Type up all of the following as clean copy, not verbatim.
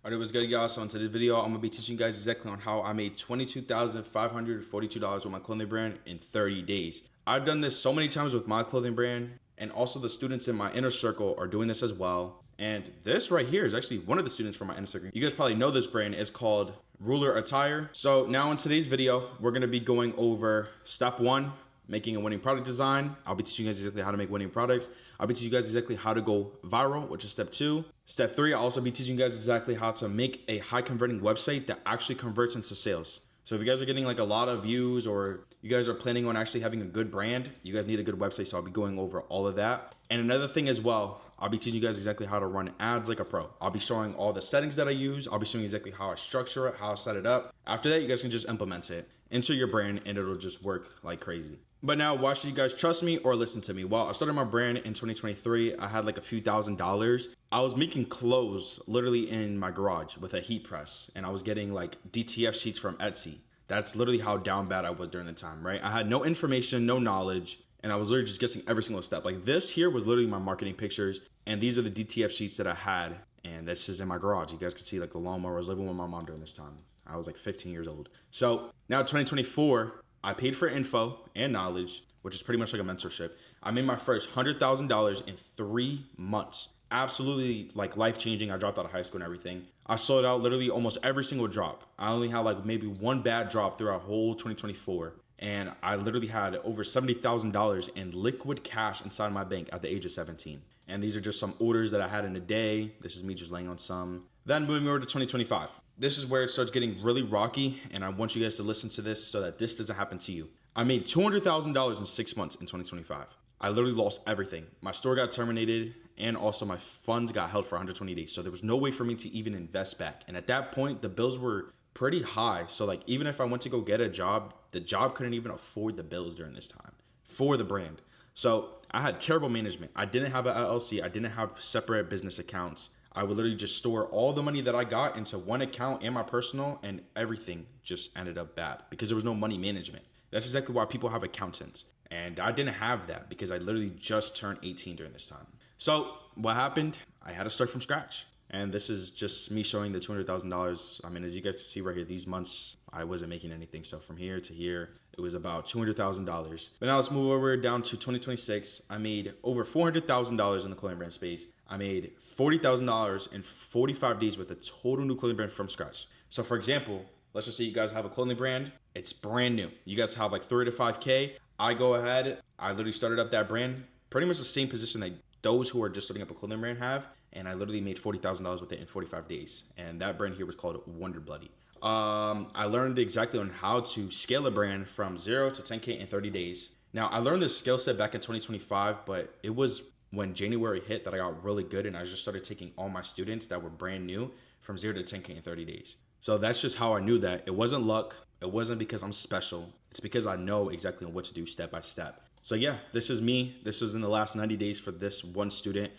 Alright, what's good, y'all? So in today's video, I'm gonna be teaching you guys exactly on how I made $22,542 with my clothing brand in 30 days. I've done this so many times with my clothing brand, and also the students in my inner circle are doing this as well. And this right here is actually one of the students from my inner circle. You guys probably know this brand. It's called Ruler Attire. So now in today's video, we're gonna be going over step one, making a winning product design. I'll be teaching you guys exactly how to make winning products. I'll be teaching you guys exactly how to go viral, which is step two. Step three, I'll also be teaching you guys exactly how to make a high converting website that actually converts into sales. So if you guys are getting like a lot of views, or you guys are planning on actually having a good brand, you guys need a good website. So I'll be going over all of that. And another thing as well, I'll be teaching you guys exactly how to run ads like a pro. I'll be showing all the settings that I use. I'll be showing you exactly how I structure it, how I set it up. After that, you guys can just implement it into your brand and it'll just work like crazy. But now, why should you guys trust me or listen to me? Well, I started my brand in 2023. I had like a few $1,000s. I was making clothes literally in my garage with a heat press, and I was getting like DTF sheets from Etsy. That's literally how down bad I was during the time, right? I had no information, no knowledge, and I was literally just guessing every single step. Like this here was literally my marketing pictures, and these are the DTF sheets that I had, and this is in my garage. You guys can see like the lawnmower. I was living with my mom during this time. I was like 15 years old. So now 2024, I paid for info and knowledge, which is pretty much like a mentorship. I made my first $100,000 in 3 months. Absolutely like life-changing. I dropped out of high school and everything. I sold out literally almost every single drop. I only had like maybe one bad drop throughout whole 2024. And I literally had over $70,000 in liquid cash inside my bank at the age of 17. And these are just some orders that I had in a day. This is me just laying on some. Then moving over to 2025. This is where it starts getting really rocky, and I want you guys to listen to this so that this doesn't happen to you. I made $200,000 in 6 months in 2025. I literally lost everything. My store got terminated, and also my funds got held for 120 days. So there was no way for me to even invest back. And at that point, the bills were pretty high. So like even if I went to go get a job, the job couldn't even afford the bills during this time for the brand. So I had terrible management. I didn't have an LLC. I didn't have separate business accounts. I would literally just store all the money that I got into one account and my personal, and everything just ended up bad because there was no money management. That's exactly why people have accountants. And I didn't have that because I literally just turned 18 during this time. So what happened? I had to start from scratch. And this is just me showing the $200,000. I mean, as you guys can see right here, these months, I wasn't making anything. So from here to here, it was about $200,000. But now let's move over down to 2026. I made over $400,000 in the clothing brand space. I made $40,000 in 45 days with a total new clothing brand from scratch. So for example, let's just say you guys have a clothing brand. It's brand new. You guys have like 3 to 5K. I go ahead. I literally started up that brand, pretty much the same position that those who are just starting up a clothing brand have. And I literally made $40,000 with it in 45 days. And that brand here was called Wonder Bloody. I learned exactly on how to scale a brand from 0 to 10K in 30 days. Now, I learned this skill set back in 2025, but it was when January hit that I got really good, and I just started taking all my students that were brand new from 0 to 10K in 30 days. So that's just how I knew that. It wasn't luck. It wasn't because I'm special. It's because I know exactly what to do step by step. So yeah, this is me. This was in the last 90 days for this one student.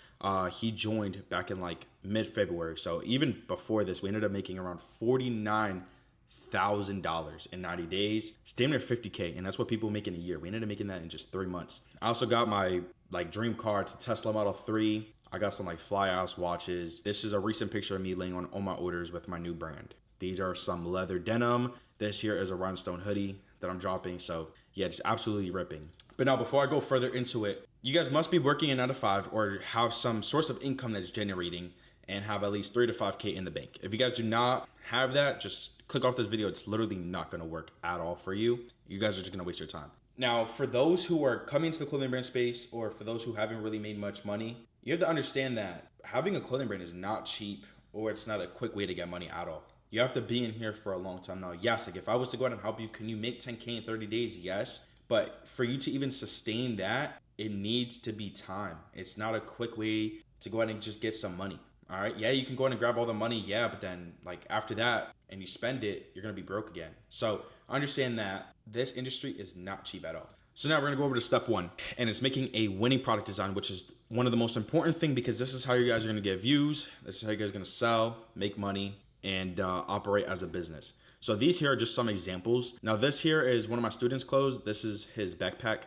He joined back in like mid-February. So even before this, we ended up making around $49,000 in 90 days. It's damn near 50K, and that's what people make in a year. We ended up making that in just 3 months. I also got my like dream car. It's a Tesla Model 3. I got some like fly ass watches. This is a recent picture of me laying on all my orders with my new brand. These are some leather denim. This here is a rhinestone hoodie that I'm dropping. So yeah, just absolutely ripping. But now before I go further into it, you guys must be working a 9 to 5 or have some source of income that's generating and have at least 3 to 5K in the bank. If you guys do not have that, just click off this video. It's literally not going to work at all for you. You guys are just going to waste your time. Now, for those who are coming into the clothing brand space, or for those who haven't really made much money, you have to understand that having a clothing brand is not cheap, or it's not a quick way to get money at all. You have to be in here for a long time. Now, yes, like if I was to go out and help you, can you make 10K in 30 days? Yes. But for you to even sustain that, it needs to be time. It's not a quick way to go out and just get some money. All right. Yeah, you can go out and grab all the money. Yeah. But then like after that and you spend it, you're going to be broke again. So understand that this industry is not cheap at all. So now we're going to go over to step one, and it's making a winning product design, which is one of the most important thing because this is how you guys are going to get views. This is how you guys are going to sell, make money, and operate as a business. So these here are just some examples. Now this here is one of my students' clothes. This is his backpack.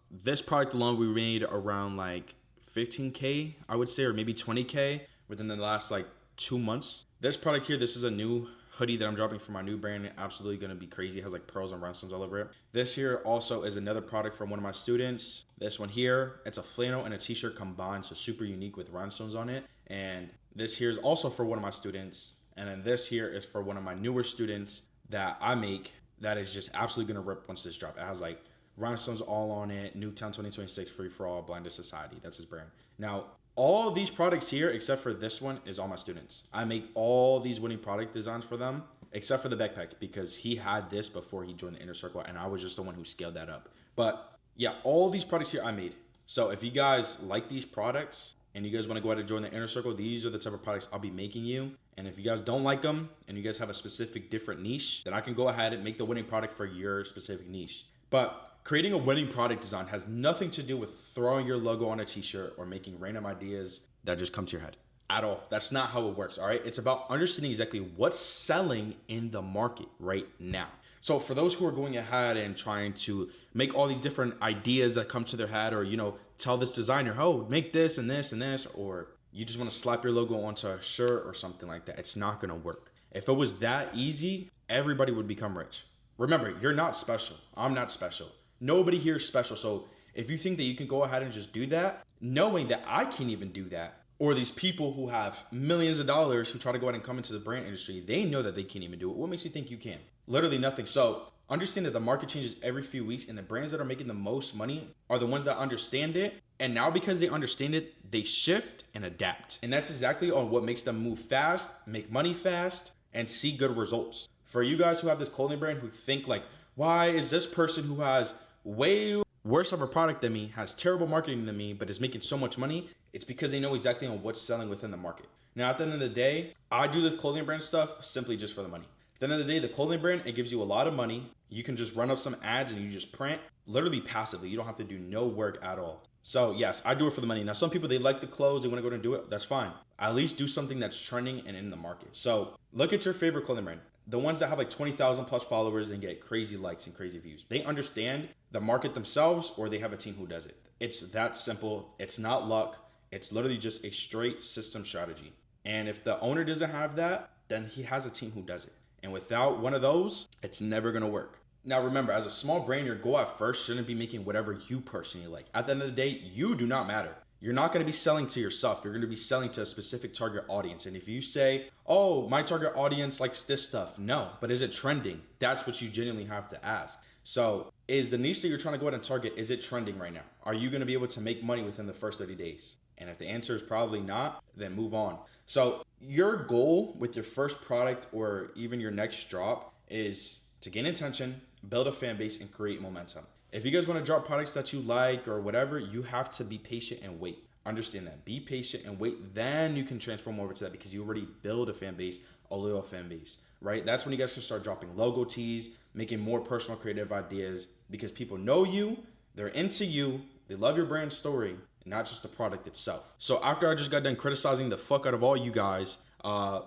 This product alone, we made around like 15K, I would say, or maybe 20K within the last like 2 months. This product here, this is a new hoodie that I'm dropping for my new brand. Absolutely gonna be crazy. It has like pearls and rhinestones all over it. This here also is another product from one of my students. This one here, it's a flannel and a t-shirt combined, so super unique with rhinestones on it. And this here is also for one of my students. And then this here is for one of my newer students that I make that is just absolutely gonna rip once this drop. It has like rhinestones all on it. Nuketown 2026, free for all, Blinded Society. That's his brand. Now, all of these products here, except for this one, is all my students. I make all these winning product designs for them, except for the backpack, because he had this before he joined the Inner Circle, and I was just the one who scaled that up. But yeah, all these products here I made. So if you guys like these products and you guys want to go ahead and join the Inner Circle, these are the type of products I'll be making you. And if you guys don't like them and you guys have a specific different niche, then I can go ahead and make the winning product for your specific niche. But creating a winning product design has nothing to do with throwing your logo on a t-shirt or making random ideas that just come to your head at all. That's not how it works, all right? It's about understanding exactly what's selling in the market right now. So for those who are going ahead and trying to make all these different ideas that come to their head, or, you know, tell this designer, oh, make this and this and this, or you just want to slap your logo onto a shirt or something like that, it's not going to work. If it was that easy, everybody would become rich. Remember, you're not special. I'm not special. Nobody here is special. So if you think that you can go ahead and just do that, knowing that I can't even do that, or these people who have millions of dollars who try to go ahead and come into the brand industry, they know that they can't even do it. What makes you think you can? Literally nothing. So understand that the market changes every few weeks, and the brands that are making the most money are the ones that understand it. And now because they understand it, they shift and adapt. And that's exactly on what makes them move fast, make money fast, and see good results. For you guys who have this clothing brand who think like, why is this person who has way worse of a product than me, has terrible marketing than me, but is making so much money? It's because they know exactly on what's selling within the market. Now, at the end of the day, I do the clothing brand stuff simply just for the money. At the end of the day, the clothing brand, it gives you a lot of money. You can just run up some ads and you just print literally passively. You don't have to do no work at all. So yes, I do it for the money. Now, some people, they like the clothes, they want to go and do it. That's fine. At least do something that's trending and in the market. So look at your favorite clothing brand. The ones that have like 20,000 plus followers and get crazy likes and crazy views. They understand the market themselves, or they have a team who does it. It's that simple. It's not luck. It's literally just a straight system strategy. And if the owner doesn't have that, then he has a team who does it. And without one of those, it's never going to work. Now, remember, as a small brand, your goal at first shouldn't be making whatever you personally like. At the end of the day, you do not matter. You're not going to be selling to yourself. You're going to be selling to a specific target audience. And if you say, oh, my target audience likes this stuff, no, but is it trending? That's what you genuinely have to ask. So is the niche that you're trying to go ahead and target, is it trending right now? Are you going to be able to make money within the first 30 days? And if the answer is probably not, then move on. So your goal with your first product or even your next drop is to gain attention, build a fan base, and create momentum. If you guys want to drop products that you like or whatever, you have to be patient and wait. Understand that. Be patient and wait. Then you can transform over to that because you already build a fan base, a loyal fan base, right? That's when you guys can start dropping logo tees, making more personal creative ideas because people know you, they're into you, they love your brand story, not just the product itself. So after I just got done criticizing the fuck out of all you guys,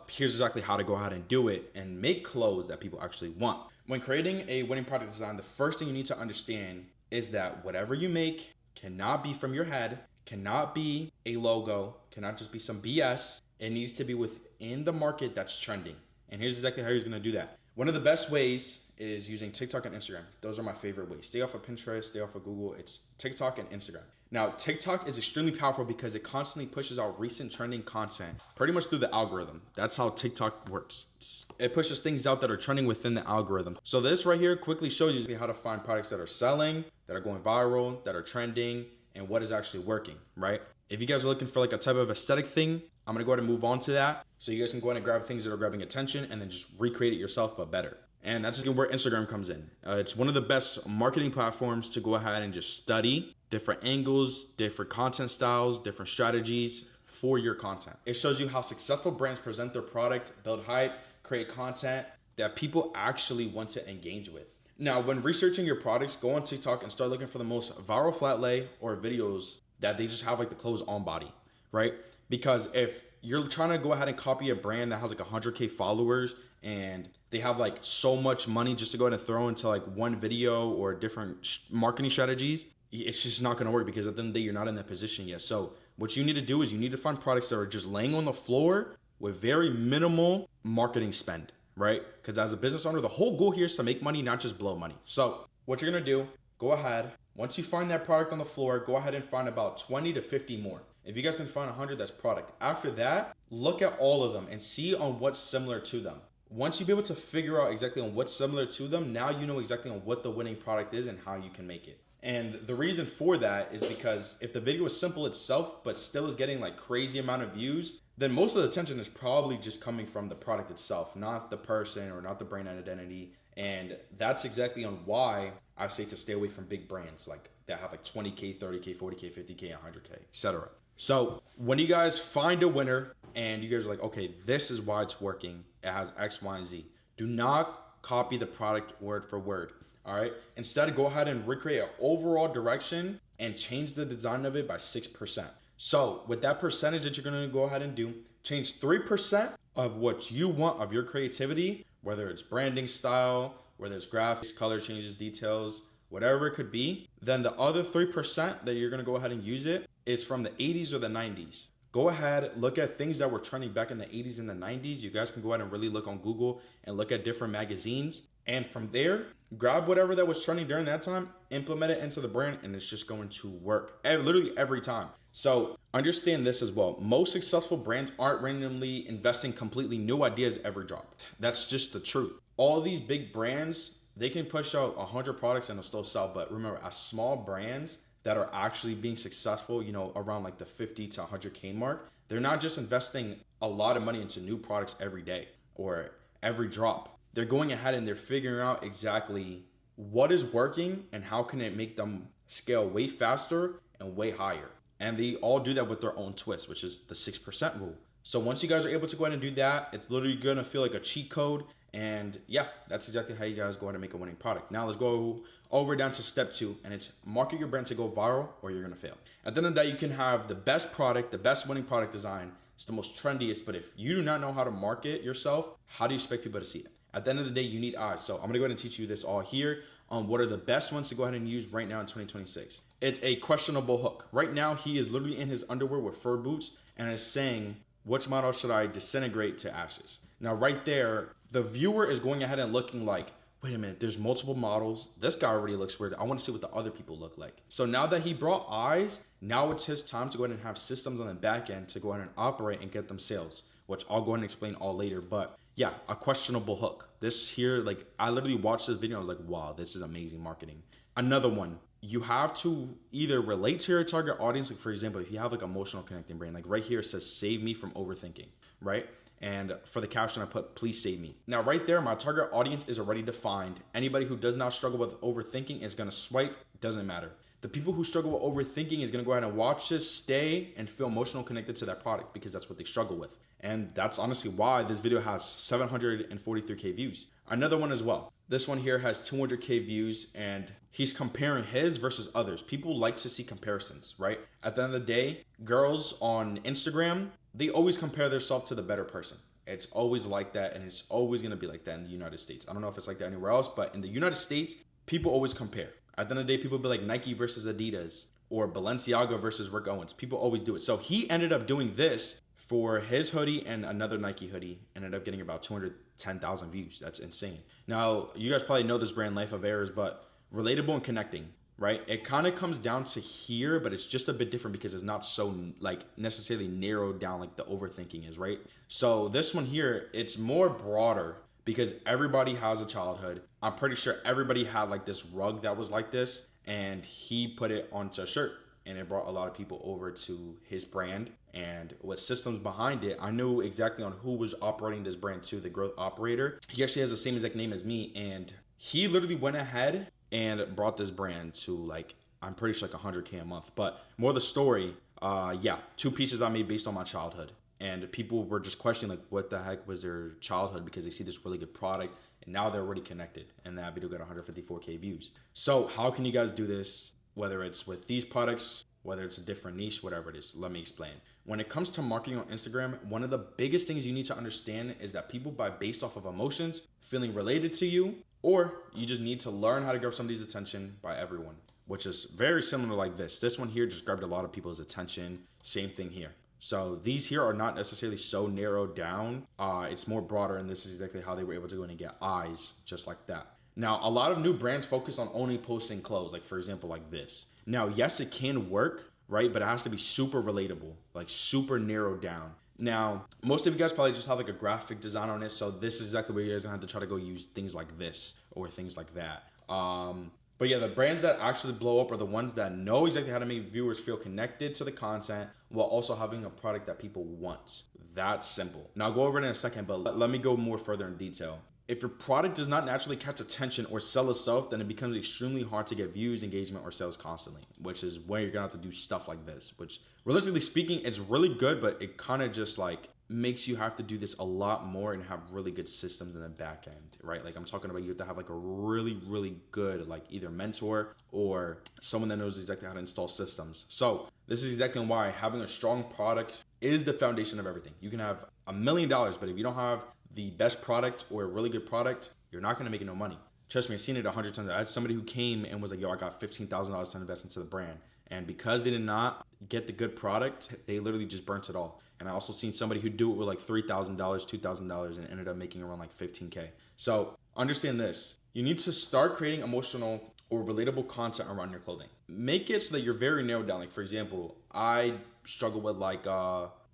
here's exactly how to go ahead and do it and make clothes that people actually want. When creating a winning product design, the first thing you need to understand is that whatever you make cannot be from your head, cannot be a logo, cannot just be some BS. It needs to be within the market that's trending. And here's exactly how you're gonna do that. One of the best ways is using TikTok and Instagram. Those are my favorite ways. Stay off of Pinterest, stay off of Google. It's TikTok and Instagram. Now, TikTok is extremely powerful because it constantly pushes out recent trending content pretty much through the algorithm. That's how TikTok works. It pushes things out that are trending within the algorithm. So this right here quickly shows you how to find products that are selling, that are going viral, that are trending, and what is actually working, right? If you guys are looking for like a type of aesthetic thing, I'm gonna go ahead and move on to that. So you guys can go ahead and grab things that are grabbing attention and then just recreate it yourself, but better. And that's where Instagram comes in. It's one of the best marketing platforms to go ahead and just study different angles, different content styles, different strategies for your content. It shows you how successful brands present their product, build hype, create content that people actually want to engage with. Now, when researching your products, go on TikTok and start looking for the most viral flat lay or videos that they just have like the clothes on body, right? Because if you're trying to go ahead and copy a brand that has like 100K followers and they have like so much money just to go ahead and throw into like one video or different marketing strategies, it's just not going to work because at the end of the day, you're not in that position yet. So what you need to do is you need to find products that are just laying on the floor with very minimal marketing spend, right? Because as a business owner, the whole goal here is to make money, not just blow money. So what you're gonna do, go ahead. Once you find that product on the floor, go ahead and find about 20 to 50 more. If you guys can find 100, that's product. After that, look at all of them and see on what's similar to them. Once you be able to figure out exactly on what's similar to them, now you know exactly on what the winning product is and how you can make it. And the reason for that is because if the video is simple itself, but still is getting like crazy amount of views, then most of the attention is probably just coming from the product itself, not the person or not the brand identity. And that's exactly on why I say to stay away from big brands like that have like 20K, 30K, 40K, 50K, 100K, etc. So when you guys find a winner and you guys are like, okay, this is why it's working, it has X, Y, and Z, do not copy the product word for word. All right. Instead, go ahead and recreate an overall direction and change the design of it by 6%. So with that percentage that you're going to go ahead and do, change 3% of what you want of your creativity, whether it's branding style, whether it's graphics, color changes, details, whatever it could be. Then the other 3% that you're going to go ahead and use it is from the 80s or the 90s. Go ahead, look at things that were trending back in the 80s and the 90s. You guys can go ahead and really look on Google and look at different magazines. And from there, grab whatever that was trending during that time, implement it into the brand, and it's just going to work literally every time. So understand this as well. Most successful brands aren't randomly investing completely new ideas every drop. That's just the truth. All these big brands, they can push out 100 products and they'll still sell. But remember, as small brands that are actually being successful, you know, around like the 50 to 100K mark, they're not just investing a lot of money into new products every day or every drop. They're going ahead and they're figuring out exactly what is working and how can it make them scale way faster and way higher. And they all do that with their own twist, which is the 6% rule. So once you guys are able to go ahead and do that, it's literally gonna feel like a cheat code. And yeah, that's exactly how you guys go ahead and make a winning product. Now let's go over down to step 2, and it's market your brand to go viral or you're gonna fail. At the end of the day, you can have the best product, the best winning product design. It's the most trendiest, but if you do not know how to market yourself, how do you expect people to see it? At the end of the day, you need eyes. So I'm gonna go ahead and teach you this all here on what are the best ones to go ahead and use right now in 2026. It's a questionable hook. Right now, he is literally in his underwear with fur boots and is saying, which model should I disintegrate to ashes? Now, right there, the viewer is going ahead and looking like, wait a minute, there's multiple models. This guy already looks weird. I want to see what the other people look like. So now that he brought eyes, now it's his time to go ahead and have systems on the back end to go ahead and operate and get them sales, which I'll go ahead and explain all later. But yeah, a questionable hook. This here, like I literally watched this video. I was like, wow, this is amazing marketing. Another one, you have to either relate to your target audience. Like for example, if you have like emotional connecting brand, like right here it says, save me from overthinking, right? And for the caption, I put, please save me. Now right there, my target audience is already defined. Anybody who does not struggle with overthinking is gonna swipe, doesn't matter. The people who struggle with overthinking is gonna go ahead and watch this, stay, and feel emotional connected to that product because that's what they struggle with. And that's honestly why this video has 743K views. Another one as well. This one here has 200K views and he's comparing his versus others. People like to see comparisons, right? At the end of the day, girls on Instagram, they always compare themselves to the better person. It's always like that, and it's always gonna be like that in the United States. I don't know if it's like that anywhere else, but in the United States, people always compare. At the end of the day, people be like Nike versus Adidas or Balenciaga versus Rick Owens. People always do it. So he ended up doing this for his hoodie and another Nike hoodie, ended up getting about 210,000 views. That's insane. Now, you guys probably know this brand, Life of Errors, but relatable and connecting, right? It kind of comes down to here, but it's just a bit different because it's not so like necessarily narrowed down like the overthinking is, right? So this one here, it's more broader because everybody has a childhood. I'm pretty sure everybody had like this rug that was like this, and he put it onto a shirt. And it brought a lot of people over to his brand. And with systems behind it, I knew exactly on who was operating this brand too, the growth operator. He actually has the same exact name as me. And he literally went ahead and brought this brand to like, I'm pretty sure like 100K a month. But more the story, yeah, 2 pieces I made based on my childhood. And people were just questioning like, what the heck was their childhood? Because they see this really good product and now they're already connected. And that video got 154K views. So how can you guys do this? Whether it's with these products, whether it's a different niche, whatever it is, let me explain. When it comes to marketing on Instagram, one of the biggest things you need to understand is that people buy based off of emotions, feeling related to you, or you just need to learn how to grab somebody's attention by everyone, which is very similar like this. This one here just grabbed a lot of people's attention. Same thing here. So these here are not necessarily so narrowed down. It's more broader, and this is exactly how they were able to go in and get eyes just like that. Now, a lot of new brands focus on only posting clothes, like for example, like this. Now, yes, it can work, right? But it has to be super relatable, like super narrowed down. Now, most of you guys probably just have like a graphic design on it, so this is exactly where you guys are gonna have to try to go use things like this or things like that. But yeah, the brands that actually blow up are the ones that know exactly how to make viewers feel connected to the content while also having a product that people want. That's simple. Now I'll go over it in a second, but let me go more further in detail. If your product does not naturally catch attention or sell itself, then it becomes extremely hard to get views, engagement, or sales constantly, which is where you're gonna have to do stuff like this, which realistically speaking, it's really good, but it kind of just like makes you have to do this a lot more and have really good systems in the back end, right? Like I'm talking about, you have to have like a really, really good, like either mentor or someone that knows exactly how to install systems. So this is exactly why having a strong product is the foundation of everything. You can have $1 million, but if you don't have the best product or a really good product, you're not gonna make no money. Trust me, I've seen it 100 times. I had somebody who came and was like, yo, I got $15,000 to invest into the brand. And because they did not get the good product, they literally just burnt it all. And I also seen somebody who do it with like $3,000, $2,000 and ended up making around like 15K. So understand this, you need to start creating emotional or relatable content around your clothing. Make it so that you're very narrowed down. Like for example, I struggle with like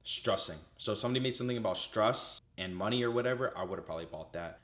stressing. So if somebody made something about stress and money or whatever, I would have probably bought that.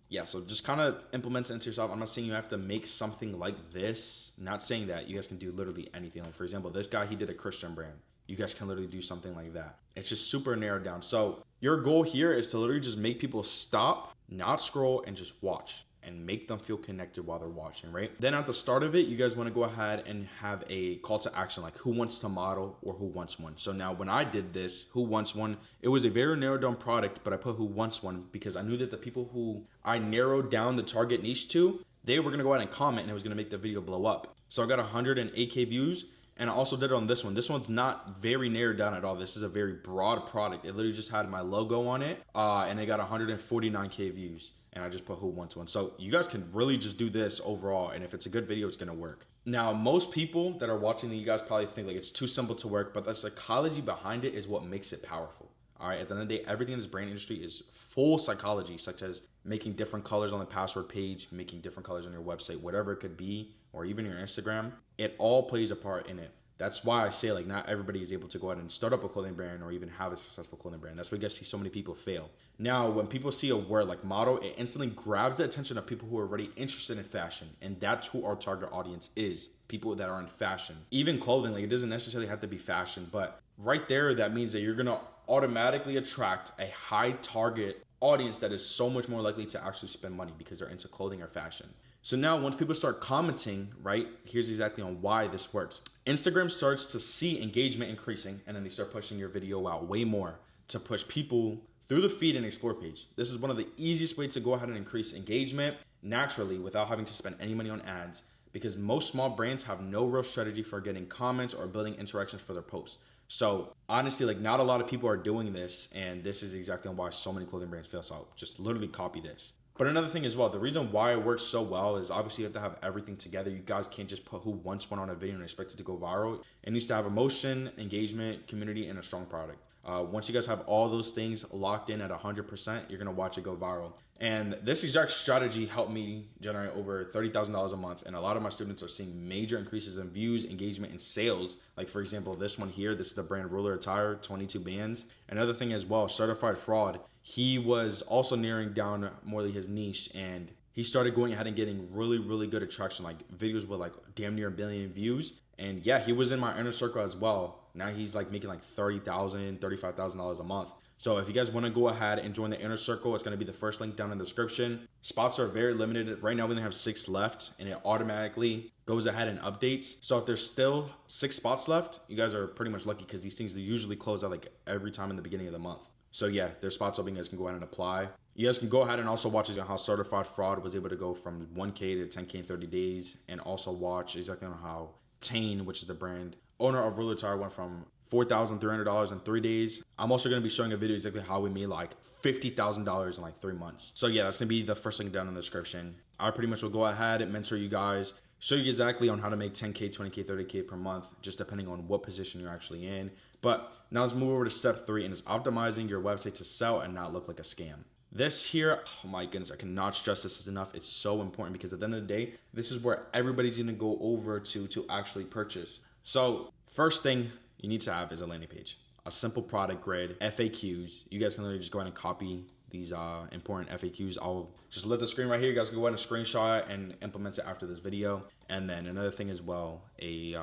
Yeah, so just kind of implement it into yourself. I'm not saying you have to make something like this. Not saying that. You guys can do literally anything. Like for example, this guy, he did a Christian brand. You guys can literally do something like that. It's just super narrowed down. So your goal here is to literally just make people stop, not scroll, and just watch and make them feel connected while they're watching, right? Then at the start of it, you guys want to go ahead and have a call to action, like who wants to model or who wants one. So now when I did this, who wants one, it was a very narrowed down product, but I put who wants one because I knew that the people who I narrowed down the target niche to, they were going to go ahead and comment and it was going to make the video blow up. So I got 108K views. And I also did it on this one. This one's not very narrowed down at all. This is a very broad product. It literally just had my logo on it, and it got 149K views. And I just put who wants one. So you guys can really just do this overall. And if it's a good video, it's gonna work. Now, most people that are watching, you guys probably think like it's too simple to work, but the psychology behind it is what makes it powerful. All right, at the end of the day, everything in this brand industry is full psychology, such as making different colors on the password page, making different colors on your website, whatever it could be, or even your Instagram. It all plays a part in it. That's why I say like not everybody is able to go out and start up a clothing brand or even have a successful clothing brand. That's why you guys see so many people fail. Now, when people see a word like model, it instantly grabs the attention of people who are already interested in fashion. And that's who our target audience is, people that are in fashion. Even clothing, like it doesn't necessarily have to be fashion, but right there, that means that you're gonna automatically attract a high target audience that is so much more likely to actually spend money because they're into clothing or fashion. So now once people start commenting, right, here's exactly on why this works. Instagram starts to see engagement increasing and then they start pushing your video out way more to push people through the feed and explore page. This is one of the easiest ways to go ahead and increase engagement naturally without having to spend any money on ads because most small brands have no real strategy for getting comments or building interactions for their posts. So honestly, like not a lot of people are doing this and this is exactly why so many clothing brands fail. So just literally copy this. But another thing as well, the reason why it works so well is obviously you have to have everything together. You guys can't just put who wants one on a video and expect it to go viral. It needs to have emotion, engagement, community, and a strong product. Once you guys have all those things locked in at 100%, you're gonna watch it go viral. And this exact strategy helped me generate over $30,000 a month. And a lot of my students are seeing major increases in views, engagement, and sales. Like for example, this one here, this is the brand Ruler Attire, 22 bands. Another thing as well, Certified Fraud. He was also narrowing down more like his niche and he started going ahead and getting really, really good attraction, like videos with like damn near 1 billion views. And yeah, he was in my inner circle as well. Now he's like making like $30,000, $35,000 a month. So if you guys want to go ahead and join the inner circle, it's going to be the first link down in the description. Spots are very limited. Right now we only have 6 left and it automatically goes ahead and updates. So if there's still 6 spots left, you guys are pretty much lucky because these things, they usually close out like every time in the beginning of the month. So yeah, there's spots open. You guys can go ahead and apply. You guys can go ahead and also watch how Certified Fraud was able to go from 1K to 10K in 30 days and also watch exactly on how Tane, which is the brand owner of Ruler Attire, went from $4,300 in 3 days. I'm also going to be showing a video exactly how we made like $50,000 in like 3 months. So yeah, that's going to be the first link down in the description. I pretty much will go ahead and mentor you guys, show you exactly on how to make 10K, 20K, 30K per month, just depending on what position you're actually in. But now let's move over to step 3, and it's optimizing your website to sell and not look like a scam. This here, oh my goodness, I cannot stress this enough. It's so important because at the end of the day, this is where everybody's gonna go over to actually purchase. So first thing you need to have is a landing page, a simple product grid, FAQs. You guys can literally just go ahead and copy these important FAQs. I'll just let the screen right here. You guys can go ahead and screenshot it and implement it after this video. And then another thing as well, a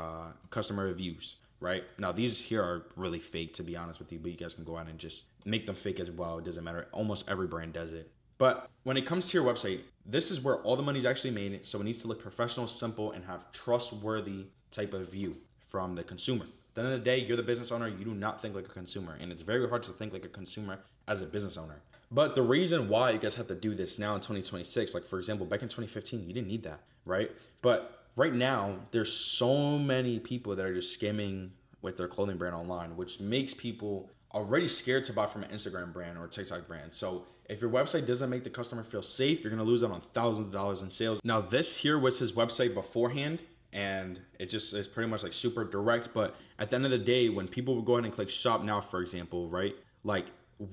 customer reviews. Right now, these here are really fake, to be honest with you, but you guys can go out and just make them fake as well. It doesn't matter. Almost every brand does it. But when it comes to your website, this is where all the money is actually made. So it needs to look professional, simple, and have trustworthy type of view from the consumer. At the end of the day, you're the business owner. You do not think like a consumer, and it's very hard to think like a consumer as a business owner. But the reason why you guys have to do this now in 2026, like for example, back in 2015, you didn't need that, right? But right now, there's so many people that are just scamming with their clothing brand online, which makes people already scared to buy from an Instagram brand or a TikTok brand. So if your website doesn't make the customer feel safe, you're gonna lose out on thousands of dollars in sales. Now this here was his website beforehand, and it just is pretty much like super direct. But at the end of the day, when people would go ahead and click shop now, for example, right? Like,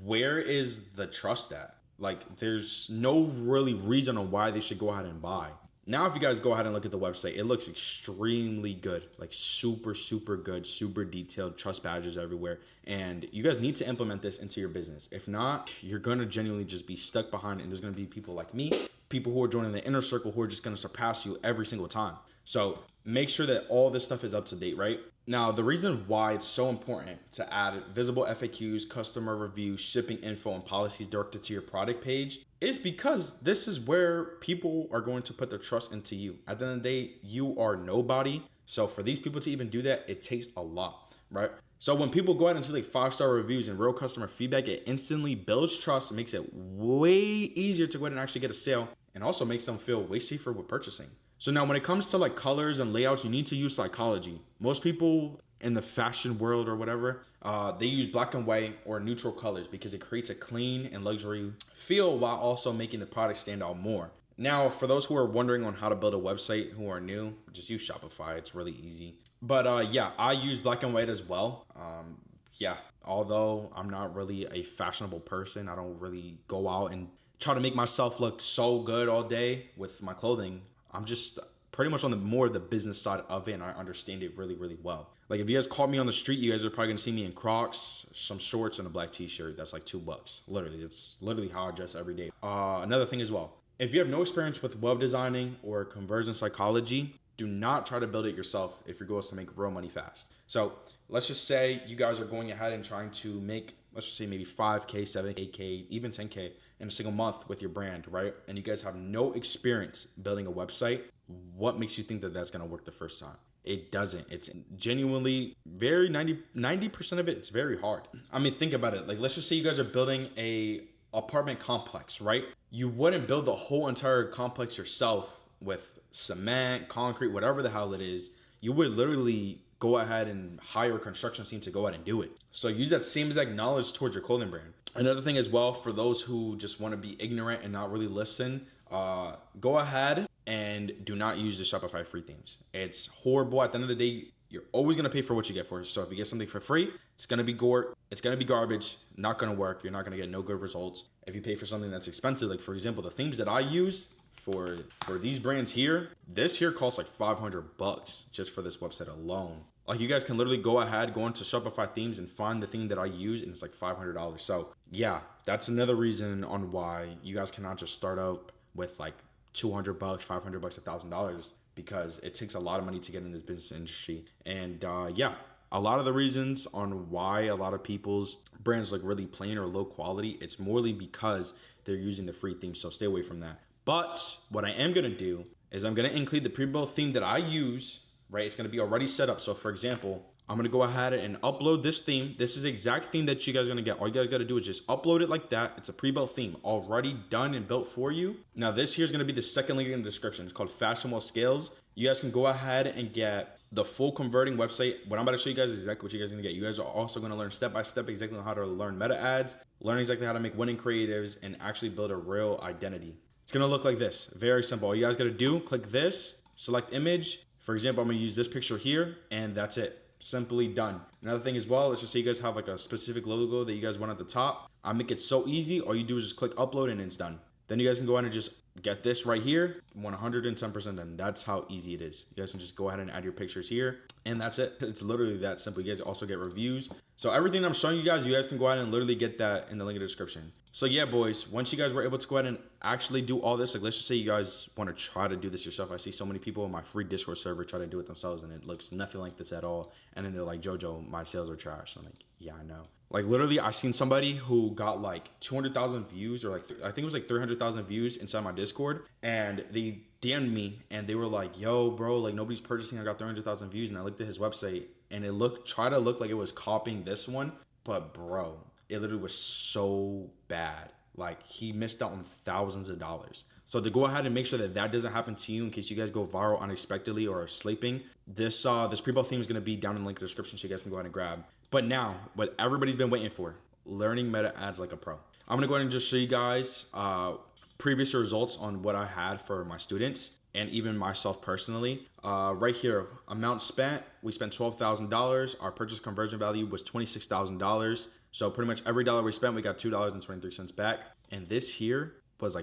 where is the trust at? Like, there's no really reason on why they should go ahead and buy. Now, if you guys go ahead and look at the website, it looks extremely good, like super, super good, super detailed, trust badges everywhere. And you guys need to implement this into your business. If not, you're going to genuinely just be stuck behind, and there's going to be people like me, people who are joining the inner circle who are just going to surpass you every single time. So make sure that all this stuff is up to date, right? Now, the reason why it's so important to add visible FAQs, customer reviews, shipping info, and policies directed to your product page is because this is where people are going to put their trust into you. At the end of the day, you are nobody. So for these people to even do that, it takes a lot, right? So when people go out and see like 5-star reviews and real customer feedback, it instantly builds trust, makes it way easier to go ahead and actually get a sale, and also makes them feel way safer with purchasing. So now when it comes to like colors and layouts, you need to use psychology. Most people in the fashion world or whatever, they use black and white or neutral colors because it creates a clean and luxury feel while also making the product stand out more. Now, for those who are wondering on how to build a website who are new, just use Shopify. It's really easy. But yeah, I use black and white as well. Yeah, although I'm not really a fashionable person, I don't really go out and try to make myself look so good all day with my clothing. I'm just pretty much on the more of the business side of it, and I understand it really, really well. Like if you guys caught me on the street, you guys are probably gonna see me in Crocs, some shorts, and a black t-shirt. That's like $2. Literally, it's literally how I dress every day. Another thing as well, if you have no experience with web designing or conversion psychology, do not try to build it yourself if your goal is to make real money fast. So let's just say you guys are going ahead and trying to make, let's just say maybe 5K, 7K, 8K, even 10K in a single month with your brand, right? And you guys have no experience building a website. What makes you think that that's going to work the first time? It doesn't. It's genuinely very 90% of it. It's very hard. I mean, think about it. Like, let's just say you guys are building a apartment complex, right? You wouldn't build the whole entire complex yourself with cement, concrete, whatever the hell it is. You would literally go ahead and hire a construction team to go ahead and do it. So use that same exact knowledge towards your clothing brand. Another thing as well, for those who just want to be ignorant and not really listen, go ahead and do not use the Shopify free themes. It's horrible. At the end of the day, you're always going to pay for what you get for it. So if you get something for free, it's going to be it's going to be garbage, not going to work. You're not going to get no good results. If you pay for something that's expensive, like for example, the themes that I use for these brands here, this here costs like $500 just for this website alone. Like you guys can literally go ahead, go into Shopify themes and find the theme that I use, and it's like $500. So yeah, that's another reason on why you guys cannot just start up with like $200, $500, $1,000, because it takes a lot of money to get in this business industry. And yeah, a lot of the reasons on why a lot of people's brands look really plain or low quality, it's morely because they're using the free theme. So stay away from that. But what I am going to do is I'm going to include the pre-built theme that I use, right? It's going to be already set up. So for example, I'm going to go ahead and upload this theme. This is the exact theme that you guys are going to get. All you guys got to do is just upload it like that. It's a pre-built theme already done and built for you. Now this here is going to be the second link in the description. It's called Fashionable Scales. You guys can go ahead and get the full converting website. What I'm about to show you guys is exactly what you guys are going to get. You guys are also going to learn step by step exactly how to learn meta ads, learn exactly how to make winning creatives, and actually build a real identity. It's going to look like this. Very simple. All you guys got to do, click this, select image. For example, I'm gonna use this picture here, and that's it. Simply done. Another thing as well, let's just say you guys have like a specific logo that you guys want at the top. I make it so easy. All you do is just click upload and it's done. Then you guys can go ahead and just get this right here, 110% done. That's how easy it is. You guys can just go ahead and add your pictures here, and that's it. It's literally that simple. You guys also get reviews. So everything I'm showing you guys can go ahead and literally get that in the link in the description. So yeah, boys, once you guys were able to go ahead and actually do all this, like let's just say you guys want to try to do this yourself. I see so many people in my free Discord server try to do it themselves, and it looks nothing like this at all. And then they're like, Jojo, my sales are trash. I'm like, yeah, I know. Like literally, I seen somebody who got like 200,000 views, or like I think it was like 300,000 views inside my Discord, and they DM'd me and they were like, "Yo, bro, like nobody's purchasing. I got 300,000 views," and I looked at his website and it tried to look like it was copying this one, but bro, it literally was so bad. Like he missed out on thousands of dollars. So to go ahead and make sure that that doesn't happen to you in case you guys go viral unexpectedly or are sleeping, this pre-built theme is going to be down in the link in the description so you guys can go ahead and grab. But now, what everybody's been waiting for, learning meta ads like a pro. I'm going to go ahead and just show you guys previous results on what I had for my students and even myself personally. Right here, amount spent, we spent $12,000. Our purchase conversion value was $26,000. So pretty much every dollar we spent, we got $2.23 back. And this here was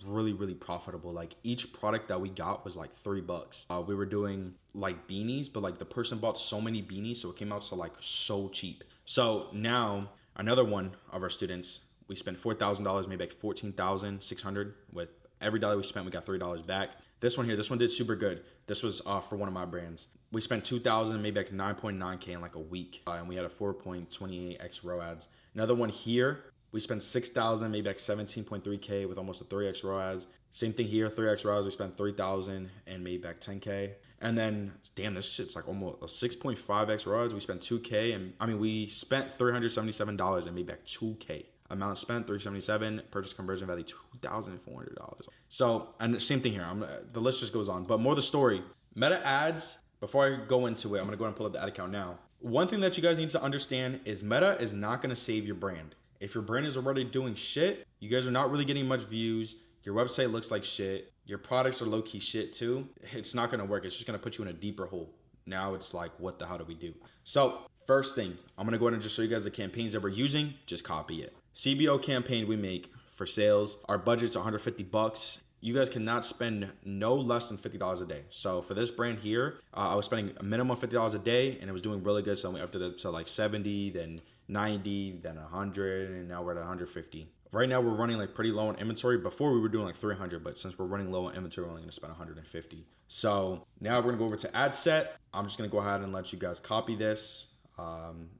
really profitable. Like each product that we got was like $3. We were doing like beanies, but like the person bought so many beanies, so it came out to like so cheap. So now another one of our students, we spent $4,000, made back $14,600. With every dollar we spent, we got $3 back. This one here, this one did super good. This was for one of my brands. We spent $2,000, made back 9.9K in like a week, and we had a 4.28x ROAS. Another one here, we spent $6,000, made back 17.3K with almost a 3x ROAS. Same thing here, 3x ROAS. We spent $3,000 and made back 10K. And then, damn, this shit's like almost a 6.5x ROAS. We spent 2K, and we spent $377 and made back 2K. Amount spent $377, purchase conversion value $2,400. So, and the same thing here. The list just goes on, but more the story. Meta ads. Before I go into it, I'm gonna go ahead and pull up the ad account now. One thing that you guys need to understand is Meta is not gonna save your brand. If your brand is already doing shit, you guys are not really getting much views, your website looks like shit, your products are low-key shit too, it's not gonna work. It's just gonna put you in a deeper hole. Now it's like, what the hell do we do? So first thing, I'm gonna go ahead and just show you guys the campaigns that we're using. Just copy it. CBO campaign we make for sales. Our budget's $150. You guys cannot spend no less than $50 a day. So for this brand here, I was spending a minimum of $50 a day, and it was doing really good. So we upped it up to like 70, then 90, then 100, and now we're at 150. Right now we're running like pretty low on inventory. Before we were doing like 300, but since we're running low on inventory, we're only gonna spend 150. So now we're gonna go over to ad set. I'm just gonna go ahead and let you guys copy this.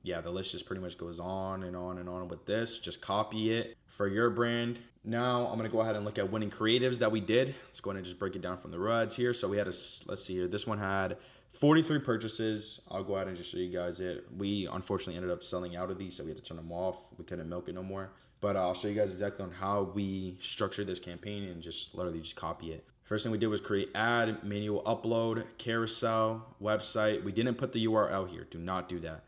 Yeah, the list just pretty much goes on and on and on with this. Just copy it for your brand. Now I'm gonna go ahead and look at winning creatives that we did. Let's go ahead and just break it down from the ROAS here. So we had let's see here. This one had 43 purchases. I'll go ahead and just show you guys it. We unfortunately ended up selling out of these, so we had to turn them off. We couldn't milk it no more. But I'll show you guys exactly on how we structured this campaign and just literally just copy it. First thing we did was create ad, manual upload, carousel, website. We didn't put the URL here. Do not do that.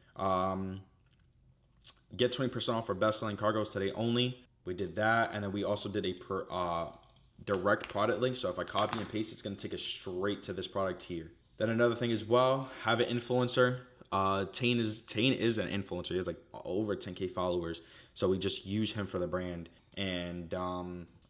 Get 20% off for best-selling cargos today only. We did that, and then we also did a direct product link. So if I copy and paste, it's going to take us straight to this product here. Then another thing as well, have an influencer. Tane is an influencer. He has like over 10K followers. So we just use him for the brand. And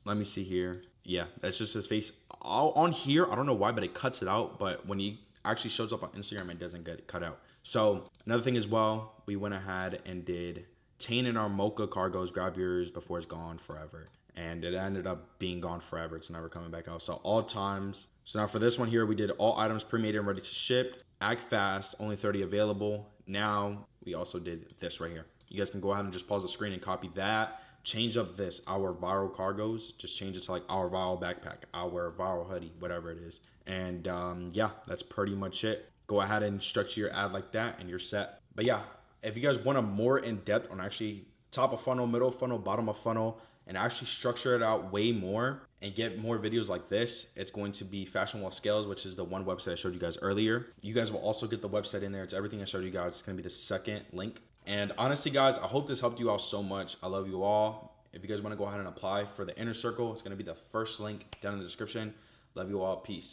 let me see here. Yeah, that's just his face. On here, I don't know why, but it cuts it out. But when he actually shows up on Instagram, it doesn't get cut out. So another thing as well, we went ahead and did Tane in our Mocha cargos, grab yours before it's gone forever. And it ended up being gone forever. It's never coming back out. So all times. So now for this one here, we did all items pre-made and ready to ship. Act fast, only 30 available. Now we also did this right here. You guys can go ahead and just pause the screen and copy that. Change up this, our viral cargos. Just change it to like our viral backpack, our viral hoodie, whatever it is. And yeah, that's pretty much it. Go ahead and structure your ad like that and you're set. But yeah, if you guys want a more in-depth on actually top of funnel, middle of funnel, bottom of funnel, and actually structure it out way more and get more videos like this, it's going to be Fashion Wall Scales, which is the one website I showed you guys earlier. You guys will also get the website in there. It's everything I showed you guys. It's going to be the second link. And honestly, guys, I hope this helped you out so much. I love you all. If you guys want to go ahead and apply for the inner circle, it's going to be the first link down in the description. Love you all. Peace.